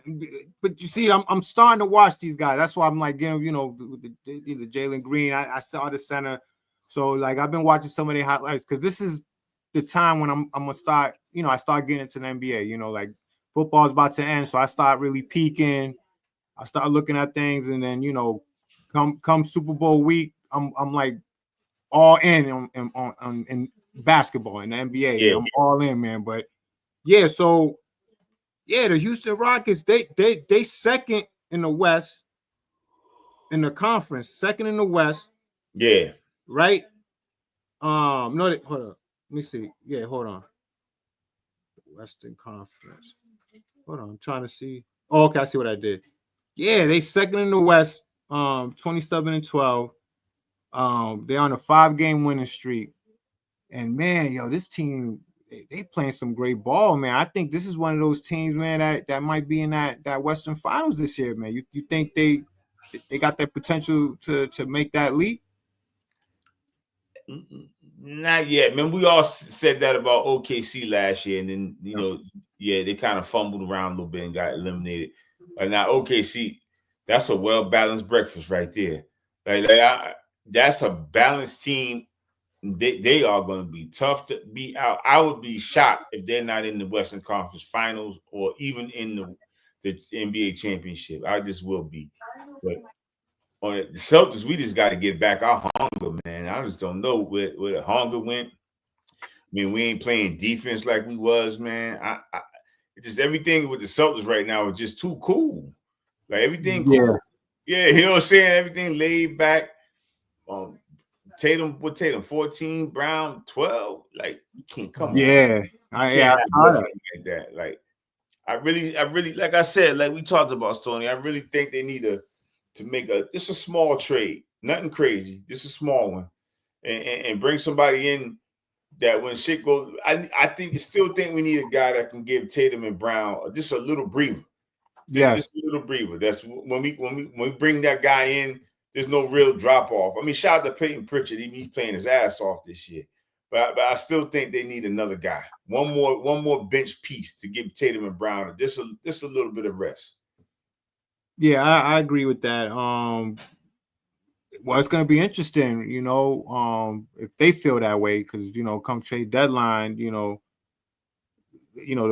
But you see, I'm starting to watch these guys. That's why I'm like, the Jalen Green. I saw the center, so like I've been watching some of their highlights because this is the time when I'm gonna start. I start getting into the NBA. Like football's about to end, so I start really peaking. I start looking at things, and then come Super Bowl week, I'm like all in on basketball in the NBA. Yeah. I'm all in, man. But yeah, so. Yeah, the Houston Rockets, they second in the West in the conference, second in the West. Yeah. Right? No, hold on. Let me see. Yeah, hold on. Western Conference. Hold on, I'm trying to see. Oh, okay, I see what I did. Yeah, they second in the West, 27-12. They're on a 5-game winning streak. And man, this team, they playing some great ball, man. I think this is one of those teams, man, that might be in that Western Finals this year, man. You think they got that potential to make that leap? Not yet, man. We all said that about OKC last year, and then they kind of fumbled around a little bit and got eliminated. But now OKC, that's a well-balanced breakfast right there. That's a balanced team. They are going to be tough to beat out. I would be shocked if they're not in the Western Conference Finals or even in the NBA championship. I just will be. But on the Celtics, we just got to get back our hunger, man. I just don't know where the hunger went. I mean, we ain't playing defense like we was, man. Just everything with the Celtics right now is just too cool. Like everything cool. Yeah, you know what I'm saying? Everything laid back. Tatum 14, Brown 12. Like you can't come on. Yeah, like that. Like I really, like I said, like we talked about, Stoney. I really think they need to make a small trade, nothing crazy, just a small one, and bring somebody in that when shit goes. Still think we need a guy that can give Tatum and Brown just a little breather. Just a little breather. That's when we bring that guy in. There's no real drop off. I mean, shout out to Peyton Pritchard. He's playing his ass off this year. But I still think they need another guy. One more bench piece to give Tatum and Brown just a little bit of rest. Yeah, I agree with that. Well, it's going to be interesting, if they feel that way, because come trade deadline, the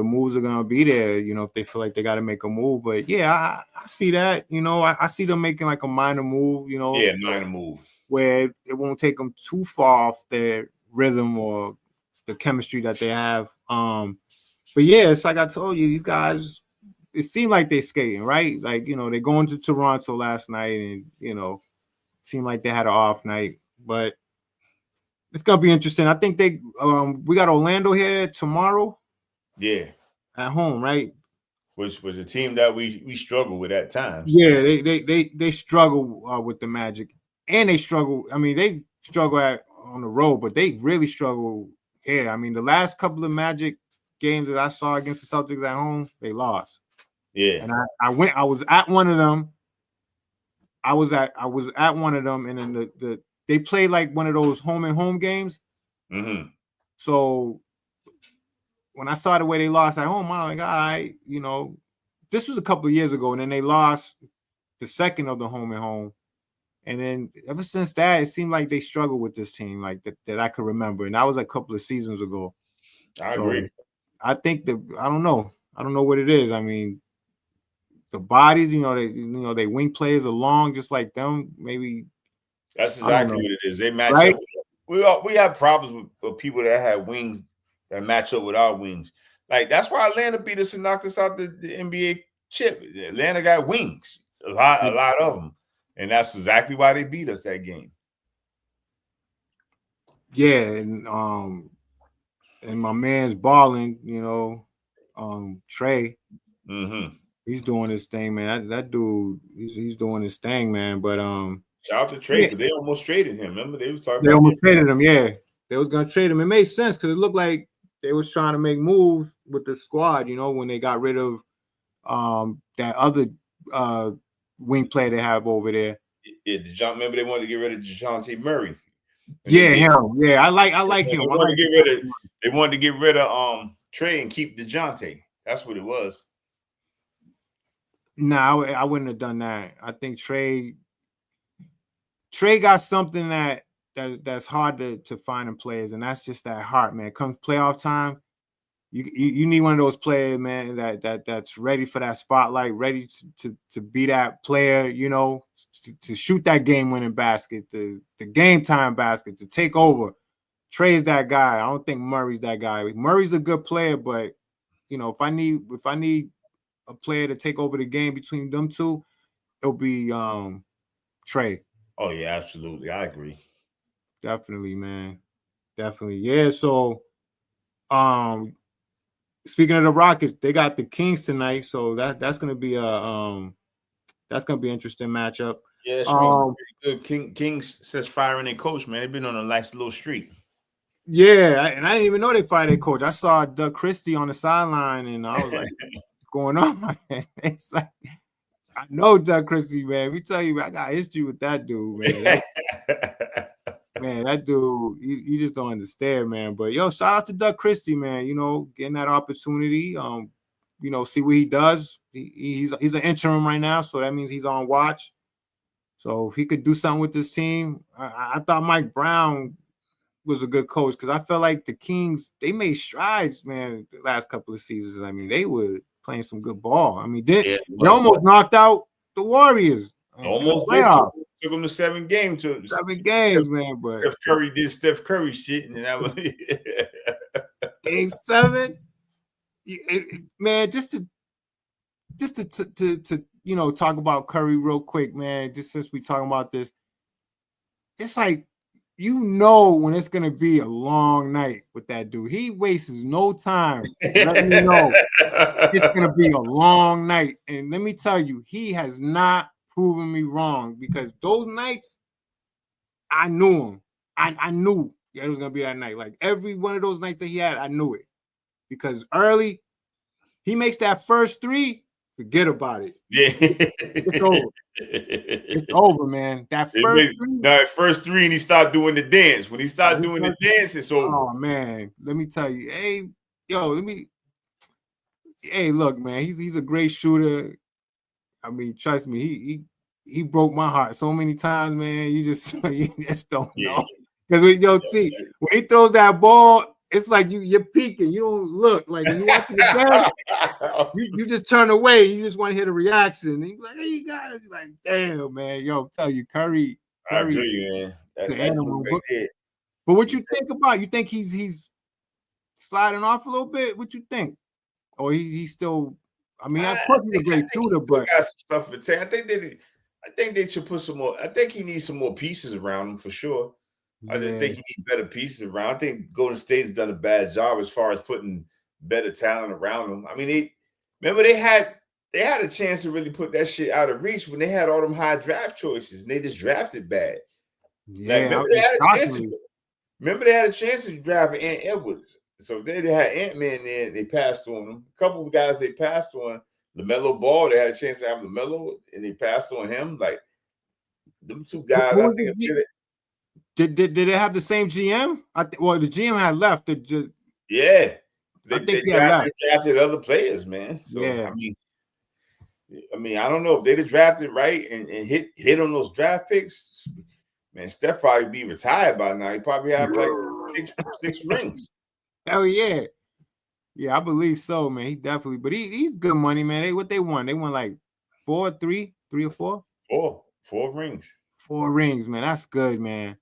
moves are going to be there, if they feel like they got to make a move. But yeah, I see that, I see them making like a minor move, minor move where it won't take them too far off their rhythm or the chemistry that they have. But yeah, it's like I told you, these guys, it seemed like they skating, right? Like, they going to Toronto last night and, seemed like they had an off night, but it's going to be interesting. I think we got Orlando here tomorrow. Yeah. At home, right? Which was a team that we struggle with at times. Yeah, they struggle with the Magic, and they struggle. I mean, they struggle on the road, but they really struggle here. I mean, the last couple of Magic games that I saw against the Celtics at home, they lost. Yeah, and I was at one of them. I was at one of them, and then they played like one of those home and home games. Mm-hmm. So when I saw the way they lost at home, I'm like, all right, this was a couple of years ago, and then they lost the second of the home and home. And then ever since that, it seemed like they struggled with this team, like that I could remember. And that was a couple of seasons ago. I agree. I think I don't know what it is. I mean, the bodies, they wing players are long, just like them. Maybe that's exactly what it is. They match right? up. We have problems with people that have wings that match up with our wings. Like that's why Atlanta beat us and knocked us out the NBA chip. Atlanta got wings, a lot of them, and that's exactly why they beat us that game. Yeah, and my man's balling. Trey. Mm-hmm. He's doing his thing, man. That dude, he's doing his thing, man. But shout out to Trey because they almost traded him. Remember they was talking. They almost traded him. Yeah, they was gonna trade him. It made sense because it looked like they was trying to make moves with the squad. When they got rid of that other wing player they have over there. Yeah, remember they wanted to get rid of DeJounte Murray. Yeah, him. Yeah, I like him. They wanted to get rid of Trey and keep DeJounte. That's what it was. No, I wouldn't have done that. I think Trey got something that's hard to find in players, and that's just that heart, man. Come playoff time, you need one of those players, man, that's ready for that spotlight, ready to be that player, to shoot that game-winning basket, the game time basket, to take over. Trey's that guy. I don't think Murray's that guy. Murray's a good player, but if I need a player to take over the game between them two, it'll be Trey. Oh yeah, absolutely. I agree. Definitely, man. Definitely. Yeah. So speaking of the Rockets, they got the Kings tonight. So that's gonna be an interesting matchup. Yeah, it's pretty good. Kings says firing their coach, man. They've been on a nice little streak. Yeah, and I didn't even know they fired their coach. I saw Doug Christie on the sideline, and I was like, going on? It's like, I know Doug Christie, man. We tell you, I got history with that dude, man. Man, that dude, you just don't understand, man. But yo, shout out to Doug Christie, man. Getting that opportunity. See what he does. He's an interim right now, so that means he's on watch. So if he could do something with this team, I thought Mike Brown was a good coach because I felt like the Kings, they made strides, man, the last couple of seasons. I mean, they were playing some good ball. I mean, they almost knocked out the Warriors. Almost took them to 7 games. 7 games, man. But Steph Curry did Steph Curry shit, and that was Game 7. Man, just to talk about Curry real quick, man. Just since we talking about this, it's like when it's gonna be a long night with that dude. He wastes no time letting me know it's gonna be a long night. And let me tell you, he has not proven me wrong because those nights, I knew him. I knew it was gonna be that night. Like every one of those nights that he had, I knew it. Because early, he makes that first 3, forget about it. Yeah. It's over. It's over, man. That first 3, and he started doing the dance. When he started doing the dance, it's over. Oh man, let me tell you, look, man, he's a great shooter. I mean, trust me, he broke my heart so many times, man. You just don't know. Because when he throws that ball, it's like you're peeking. You don't look like when you watch the game. You just turn away. You just want to hear the reaction. And you're like, hey, you got it. You're like, damn, man. Yo, tell you, Curry. I agree, man. That's the animal. But what you think about? You think he's sliding off a little bit? What you think? Or he's still I mean, of course he's a great shooter, but got some stuff to take. I think they should put some more. I think he needs some more pieces around him for sure. I just think he needs better pieces around. I think Golden State's done a bad job as far as putting better talent around him. I mean, they had a chance to really put that shit out of reach when they had all them high draft choices and they just drafted bad. Yeah, remember they had a chance to draft Ant Edwards. So they had Ant-Man there, they passed on him. A couple of guys they passed on. LaMelo Ball, they had a chance to have LaMelo, and they passed on him. Like, them two guys, I think. Did they have the same GM? Well, the GM had left. They drafted other players, man. So, yeah. I mean, I don't know if they'd have drafted right and hit on those draft picks. Man, Steph probably be retired by now. He probably have like six rings. Hell yeah. Yeah, I believe so, man. He definitely, but he's good money, man. What they won? They won like 4 or 3 or 4? 4 rings. 4 rings, man. That's good, man.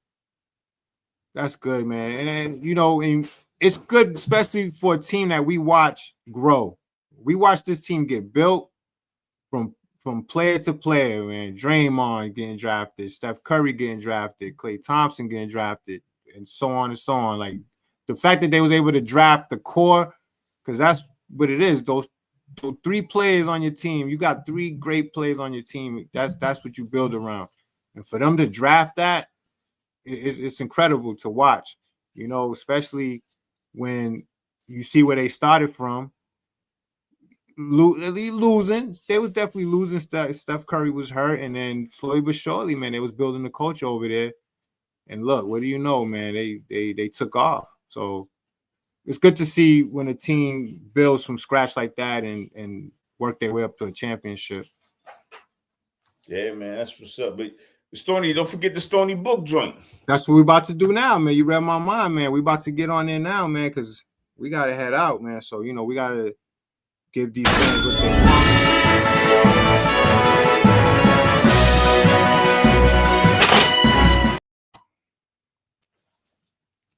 That's good, man. And you know, and it's good, especially for a team that we watch grow. We watch this team get built from player to player, man. Draymond getting drafted, Steph Curry getting drafted, Klay Thompson getting drafted, and so on and so on. Like the fact that they was able to draft the core, because that's what it is. Those 3 players on your team, you got 3 great players on your team. That's what you build around. And for them to draft that, it's incredible to watch, you know, especially when you see where they started from. Losing, they was definitely losing. Steph Curry was hurt, and then slowly but surely, man, they was building the culture over there. And look, what do you know, man? They took off. So it's good to see when a team builds from scratch like that and work their way up to a championship. Yeah, man, that's what's up. But Stoney, don't forget the Stoney book joint. That's what we're about to do now, man. You read my mind, man. We about to get on there now, man, because we gotta head out, man. So you know we gotta give these fans what they want.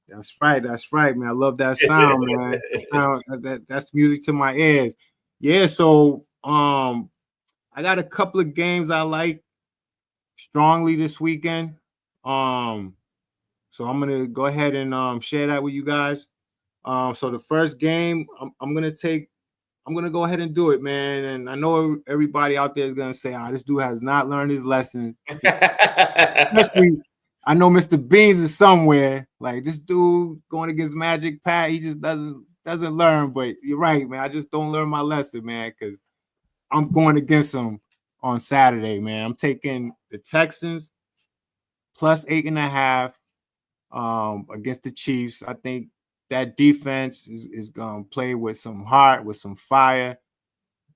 That's right, man. I love that sound, man. That's music to my ears. Yeah, so I got a couple of games I like strongly this weekend. So I'm gonna go ahead and share that with you guys. So the first game I'm gonna go ahead and do it, man. And I know everybody out there is gonna say, this dude has not learned his lesson. Especially, I know Mr. Beans is somewhere. Like this dude going against Magic Pat, he just doesn't learn. But you're right, man. I just don't learn my lesson, man, because I'm going against him on Saturday, man. I'm taking the Texans plus 8.5 against the Chiefs. I think that defense is going to play with some heart, with some fire.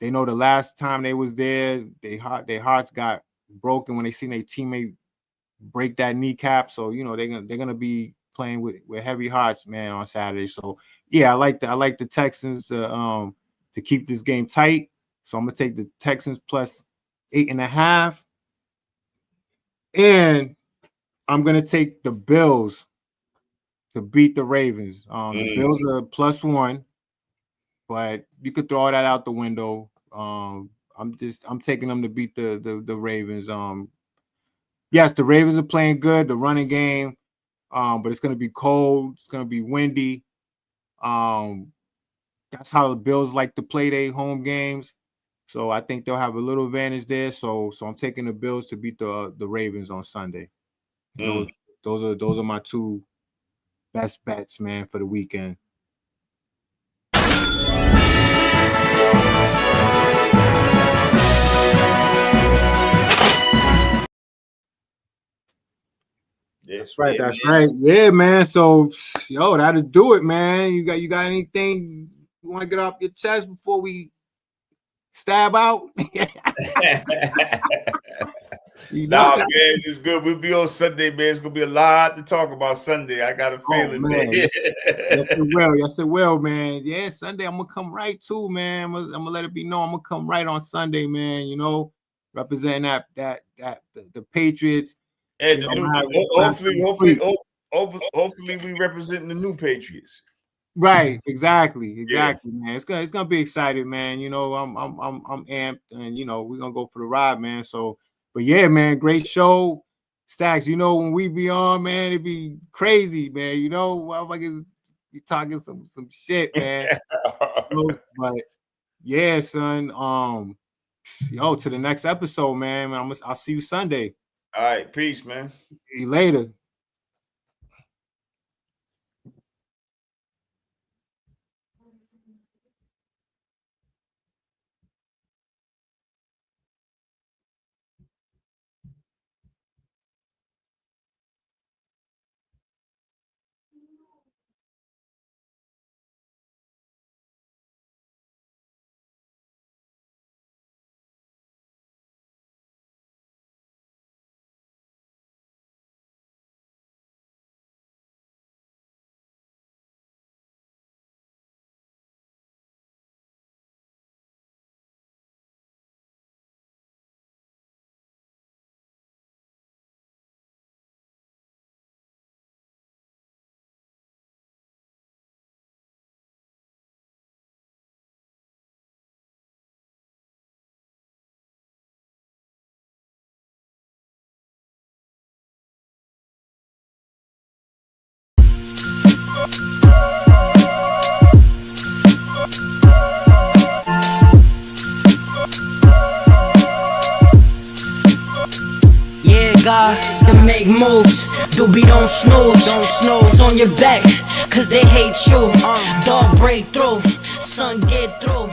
They know the last time they was there, their hearts got broken when they seen their teammate break that kneecap. So, you know, they're gonna be playing with heavy hearts, man, on Saturday. So, yeah, I like the Texans to keep this game tight. So I'm gonna take the Texans plus 8.5. And I'm gonna take the Bills to beat the Ravens. The Bills are +1, but you could throw that out the window. I'm taking them to beat the Ravens. Yes, the Ravens are playing good, the running game, but it's gonna be cold, it's gonna be windy. That's how the Bills like to play their home games. So I think they'll have a little advantage there. So I'm taking the Bills to beat the Ravens on Sunday. Those are my 2 best bets, man, for the weekend. That's right. Yeah, man. So, yo, that'll do it, man. You got anything you want to get off your chest before we stab out? Nah, man, it's good. We'll be on Sunday, man. It's gonna be a lot to talk about Sunday. I got a feeling, man. Yes, it will, man. Yeah, Sunday I'm gonna come right too, man. I'm gonna let it be known I'm gonna come right on Sunday, man. You know, representing the Patriots. And hopefully we representing the new Patriots. Right, exactly, man. It's gonna be exciting, man. You know, I'm amped, and you know, we're gonna go for the ride, man. So, but yeah, man, great show, Stacks. You know, when we be on, man, it be crazy, man. You know, motherfuckers be talking some shit, man. But yeah, son. Yo, to the next episode, man. I'll see you Sunday. All right, peace, man. See you later. Yeah, God, to make moves. Doobie don't snooze. It's on your back, cause they hate you. Dog break through, son get through.